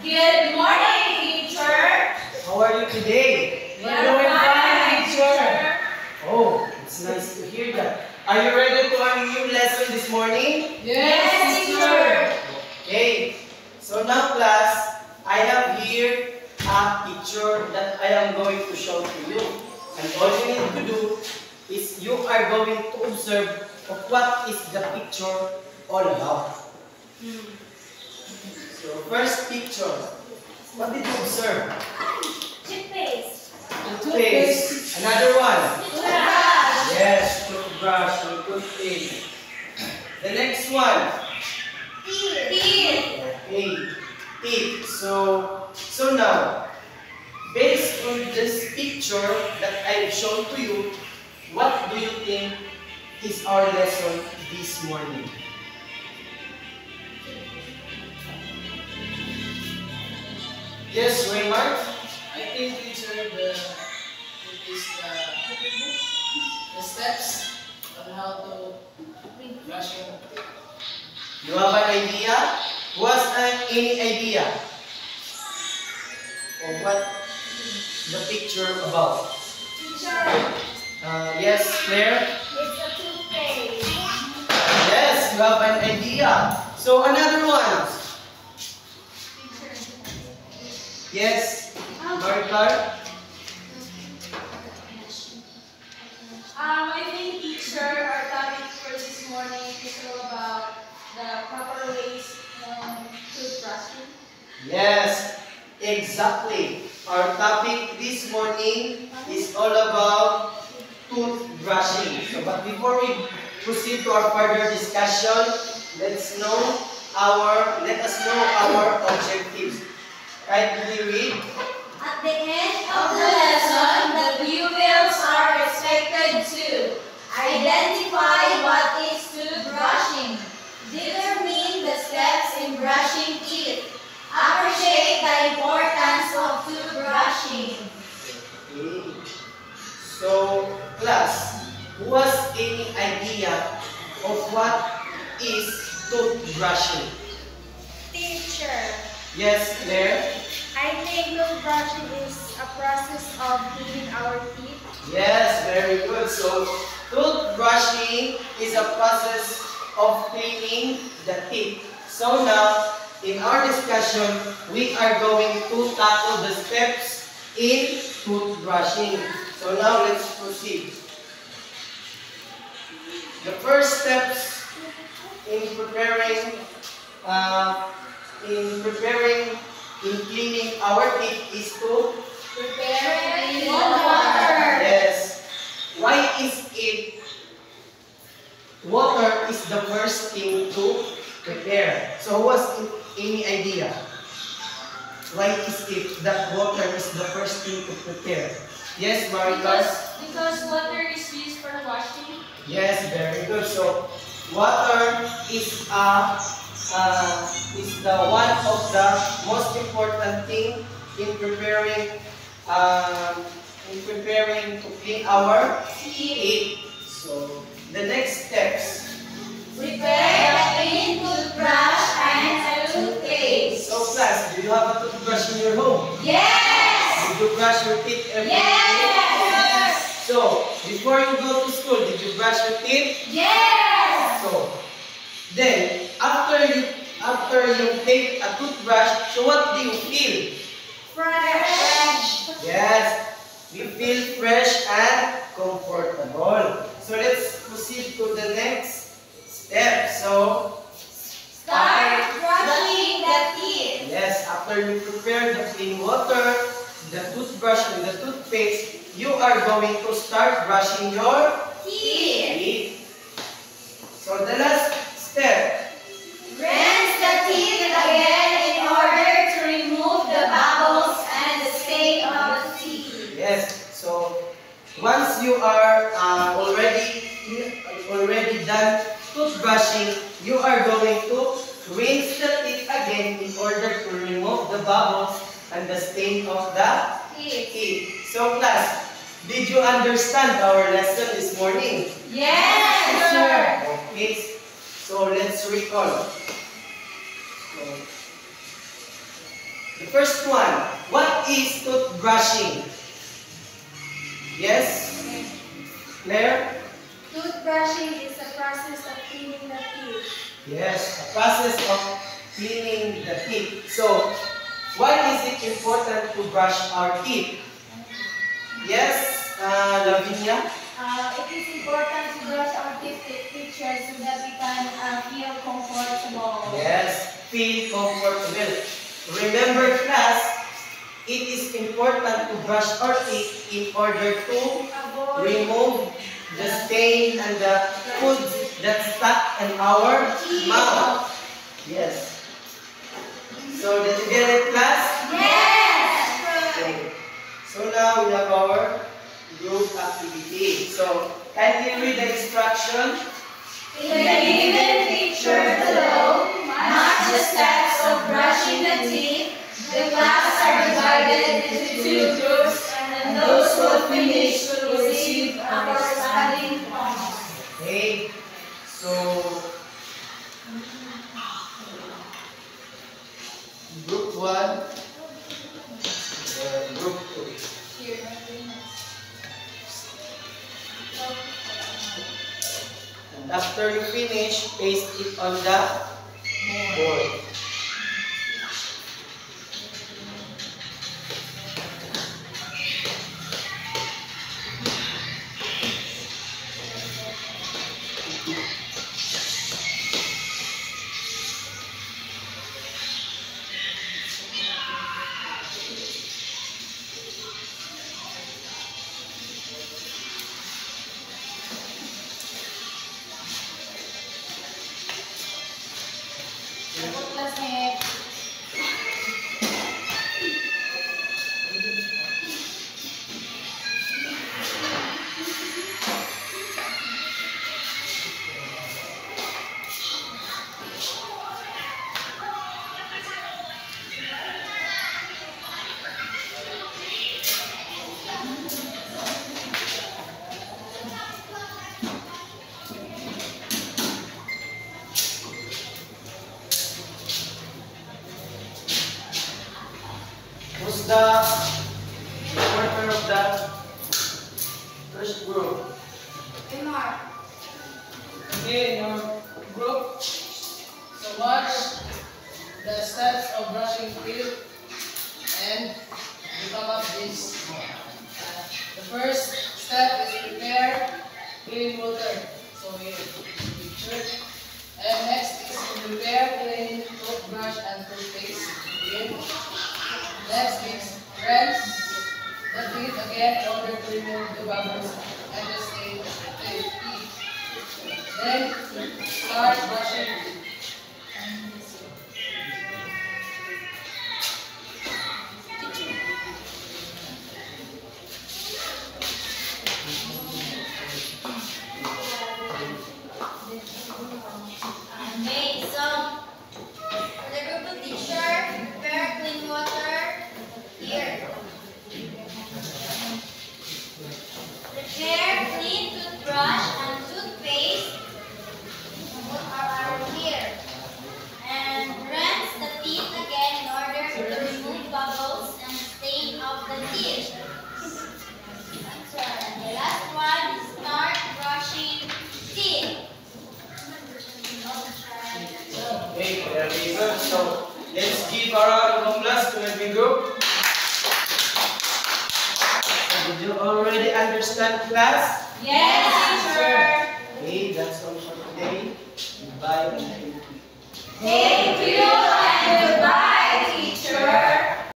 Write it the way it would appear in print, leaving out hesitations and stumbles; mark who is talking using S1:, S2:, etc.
S1: Good morning, teacher.
S2: How are you today?
S1: We are fine, teacher.
S2: Oh, it's nice to hear that. Are you ready to our new lesson this morning?
S1: Yes, teacher.
S2: Okay. So now, class, I have here a picture that I am going to show to you. And all you need to do is you are going to observe of what is the picture all about. So, first picture. What did you observe?
S1: Toothpaste.
S2: Toothpaste. Another one.
S1: Toothbrush.
S2: Yes, toothbrush or toothpaste. The next one.
S1: Teeth.
S2: Okay. Teeth. So now, based on this picture that I have shown to you, what do you think is our lesson this morning? Yes, Raymond?
S3: I think teacher, the steps on how to brush your teeth.
S2: You have an idea? Who has any idea of what the picture about?
S1: Teacher,
S2: Yes, Claire?
S1: it's a toothpaste.
S2: Yes, you have an idea. So another one. Yes, Marika?
S4: I think teacher, our topic for this morning is all about the proper ways toothbrushing.
S2: Yes, exactly. Our topic this morning is all about toothbrushing. So, but before we proceed to our further discussion, let us know our objectives. Kindly read.
S1: At the end of the lesson, the pupils are expected to identify what is toothbrushing, determine the steps in brushing teeth, appreciate the importance of toothbrushing.
S2: Okay. So, class, who has any idea of what is toothbrushing?
S4: Teacher,
S2: Yes, Claire?
S4: I think toothbrushing is a process of cleaning our teeth.
S2: Yes, very good. So, toothbrushing is a process of cleaning the teeth. So now, in our discussion, we are going to tackle the steps in toothbrushing. So now, let's proceed. The first steps in cleaning our teeth is to
S1: Prepare
S4: Clean
S1: water.
S2: yes. Why is it water is the first thing to prepare? So who has any idea? Why is it that water is the first thing to prepare? Yes, Marika?
S4: Because water is used for washing.
S2: Yes, very good. So water is the one of the most important thing in preparing to clean our teeth. So the next steps.
S1: Prepare a clean toothbrush and toothpaste.
S2: So class, do you have a toothbrush in your home?
S1: Yes!
S2: Did you brush your teeth every day?
S1: Yes!
S2: So before you go to school, did you brush your teeth?
S1: Yes!
S2: So then after you take a toothbrush, so what do you feel?
S1: Fresh!
S2: Yes, we feel fresh and comfortable. So let's proceed to the next step. So,
S1: Start brushing the teeth.
S2: yes, after you prepare the clean water, the toothbrush and the toothpaste, you are going to start brushing your
S1: Teeth.
S2: teeth. So the last step.
S1: Rinse the teeth again in order to remove the bubbles and the stain of the teeth.
S2: Yes, so once you are already done toothbrushing, you are going to rinse the teeth again in order to remove the bubbles and the stain of the teeth. So class, did you understand our lesson this morning?
S1: Yes, sir.
S2: Okay, so let's recall. So, The first one, what is toothbrushing? Yes? Claire?
S4: Toothbrushing is the process of cleaning the teeth.
S2: Yes, a process of cleaning the teeth. So, why is it important to brush our teeth? Yes, Lavinia?
S4: It is important to brush our teeth with teachers so that we can feel comfortable.
S2: Yes, feel comfortable. Remember class, it is important to brush our teeth in order to
S4: Avoid
S2: remove the stain and the food that's stuck in our mouth. Yes. So, did you get it, class?
S1: Yes!
S2: Okay. So now we have our group activity. So, can you read the instruction?
S1: In the given picture below, mark the steps of brushing the teeth. The class are divided into two groups, and those who finish will receive a corresponding point.
S2: Okay. So, group 1 and group 2. And after you finish, paste it on the board. Who's the reporter of the first group?
S3: Okay, in our group, so watch the steps of brushing teeth and you come up this. The first step is prepare clean water. So here, picture. And next is prepare clean toothbrush and toothpaste. Again. Next is rinse the teeth again in order to remove the bubbles and the stain of the teeth. Then start brushing.
S1: Okay, so for the group of teacher, prepare clean water here. Prepare clean toothbrush and toothpaste are here. And rinse the teeth again in order to remove bubbles and stain of the teeth. And the last one is start brushing teeth.
S2: Okay, very good. So, let's give a round of applause to every group. Did you already understand class?
S1: Yes, teacher.
S2: Okay, that's all for today. Goodbye and thank you.
S1: Thank